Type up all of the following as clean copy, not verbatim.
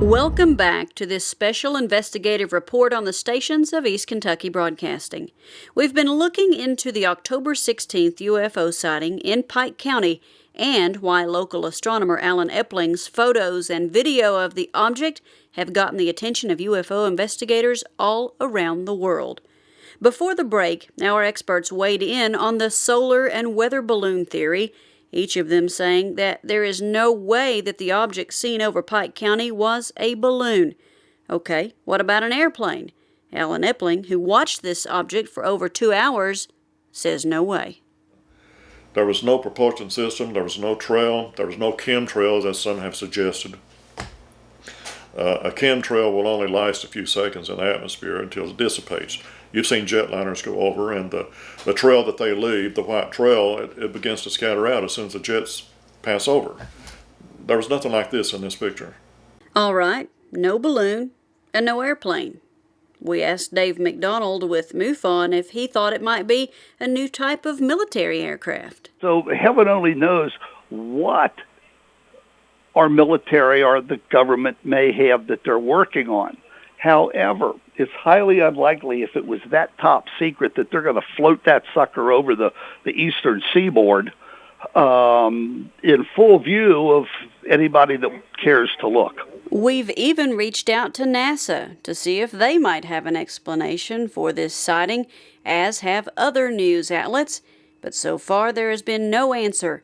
Welcome back to this special investigative report on the stations of East Kentucky Broadcasting. We've been looking into the October 16th UFO sighting in Pike County and why local astronomer Alan Epling's photos and video of the object have gotten the attention of UFO investigators all around the world. Before the break, our experts weighed in on the solar and weather balloon theory, each of them saying that there is no way that the object seen over Pike County was a balloon. Okay, what about an airplane? Alan Epling, who watched this object for over 2 hours, says no way. There was no propulsion system, there was no trail, there was no chemtrails, as some have suggested. A chemtrail will only last a few seconds in the atmosphere until it dissipates. You've seen jetliners go over, and the trail that they leave, the white trail, it begins to scatter out as soon as the jets pass over. There was nothing like this in this picture. All right, no balloon and no airplane. We asked Dave MacDonald with MUFON if he thought it might be a new type of military aircraft. So heaven only knows what our military or the government may have that they're working on. However, it's highly unlikely if it was that top secret that they're going to float that sucker over the eastern seaboard in full view of anybody that cares to look. We've even reached out to NASA to see if they might have an explanation for this sighting, as have other news outlets, but so far there has been no answer,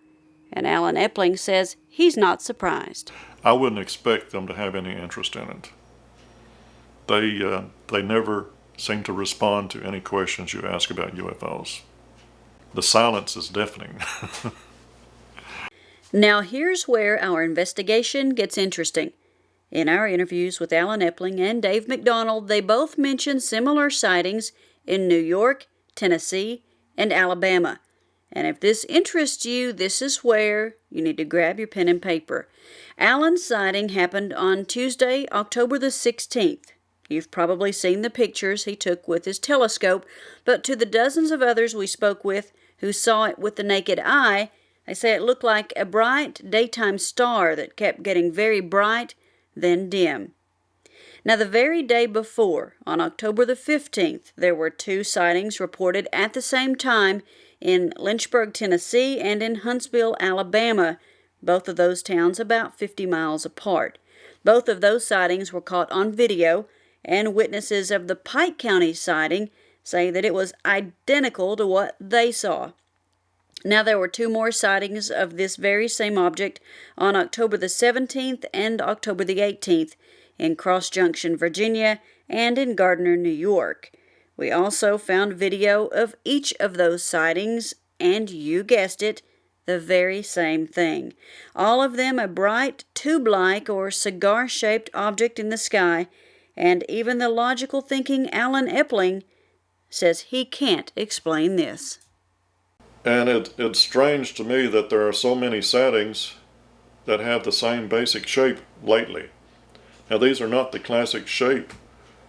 and Alan Epling says he's not surprised. I wouldn't expect them to have any interest in it. They never seem to respond to any questions you ask about UFOs. The silence is deafening. Now here's where our investigation gets interesting. In our interviews with Alan Epling and Dave MacDonald, they both mention similar sightings in New York, Tennessee, and Alabama. And if this interests you, this is where you need to grab your pen and paper. Alan's sighting happened on Tuesday, October the 16th. You've probably seen the pictures he took with his telescope, but to the dozens of others we spoke with who saw it with the naked eye, they say it looked like a bright daytime star that kept getting very bright, then dim. Now, the very day before, on October the 15th, there were 2 sightings reported at the same time in Lynchburg, Tennessee, and in Huntsville, Alabama, both of those towns about 50 miles apart. Both of those sightings were caught on video, and witnesses of the Pike County sighting say that it was identical to what they saw. Now, there were 2 more sightings of this very same object on October the 17th and October the 18th in Cross Junction, Virginia, and in Gardner, New York. We also found video of each of those sightings, and you guessed it, the very same thing. All of them a bright, tube-like or cigar-shaped object in the sky, and even the logical thinking Alan Epling says he can't explain this. And it's strange to me that there are so many sightings that have the same basic shape lately. Now, these are not the classic shape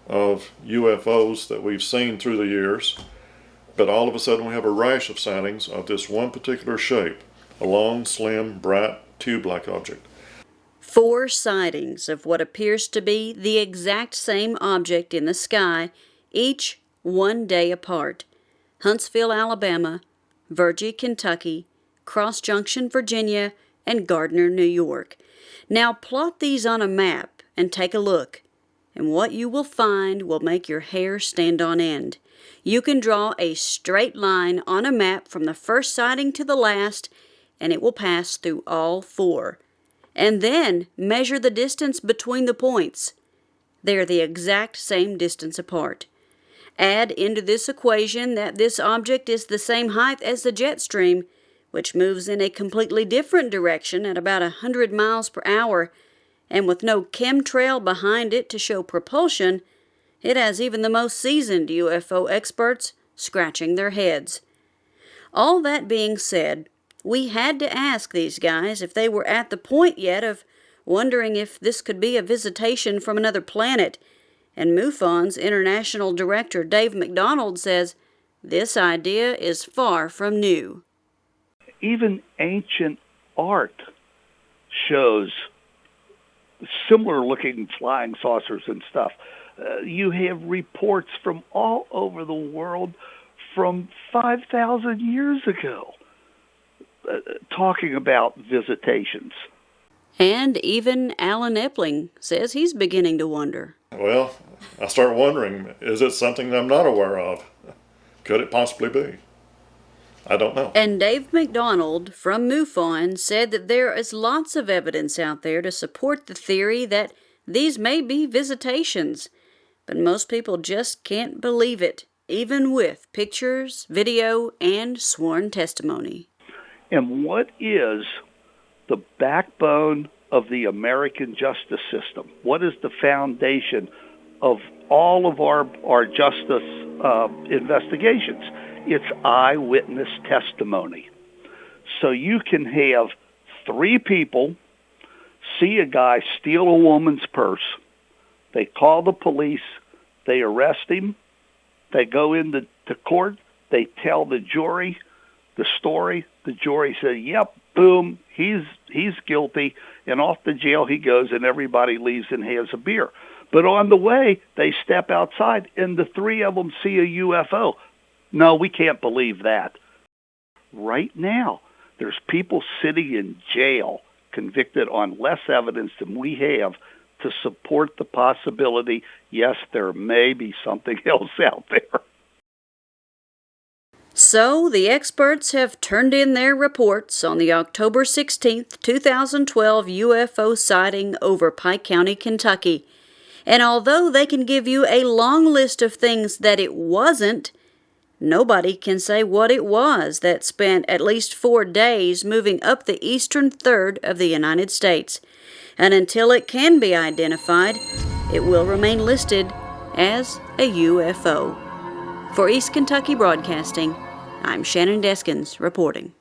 of UFOs that we've seen through the years, but all of a sudden we have a rash of sightings of this one particular shape, a long, slim, bright, tube-like object. 4 sightings of what appears to be the exact same object in the sky, each 1 day apart. Huntsville, Alabama, Virgie, Kentucky, Cross Junction, Virginia, and Gardner, New York. Now plot these on a map and take a look, and what you will find will make your hair stand on end. You can draw a straight line on a map from the first sighting to the last, and it will pass through all 4. And then measure the distance between the points. They are the exact same distance apart. Add into this equation that this object is the same height as the jet stream, which moves in a completely different direction at about 100 miles per hour, and with no chemtrail behind it to show propulsion, it has even the most seasoned UFO experts scratching their heads. All that being said, we had to ask these guys if they were at the point yet of wondering if this could be a visitation from another planet, and MUFON's International Director Dave MacDonald says this idea is far from new. Even ancient art shows similar-looking flying saucers and stuff. You have reports from all over the world from 5,000 years ago talking about visitations. And even Alan Epling says he's beginning to wonder. Well, I start wondering, is it something I'm not aware of? Could it possibly be? I don't know. And Dave MacDonald from MUFON said that there is lots of evidence out there to support the theory that these may be visitations, but most people just can't believe it, even with pictures, video, and sworn testimony. And what is the backbone of the American justice system? What is the foundation of all of our justice investigations? It's eyewitness testimony. So you can have 3 people see a guy steal a woman's purse. They call the police. They arrest him. They go into court. They tell the jury the story. The jury says, yep, boom, he's guilty, and off to jail he goes, and everybody leaves and has a beer. But on the way, they step outside, and the 3 of them see a UFO. No, we can't believe that. Right now, there's people sitting in jail convicted on less evidence than we have to support the possibility, yes, there may be something else out there. So, the experts have turned in their reports on the October 16, 2012 UFO sighting over Pike County, Kentucky. And although they can give you a long list of things that it wasn't, nobody can say what it was that spent at least 4 days moving up the eastern third of the United States. And until it can be identified, it will remain listed as a UFO. For East Kentucky Broadcasting, I'm Shannon Deskins reporting.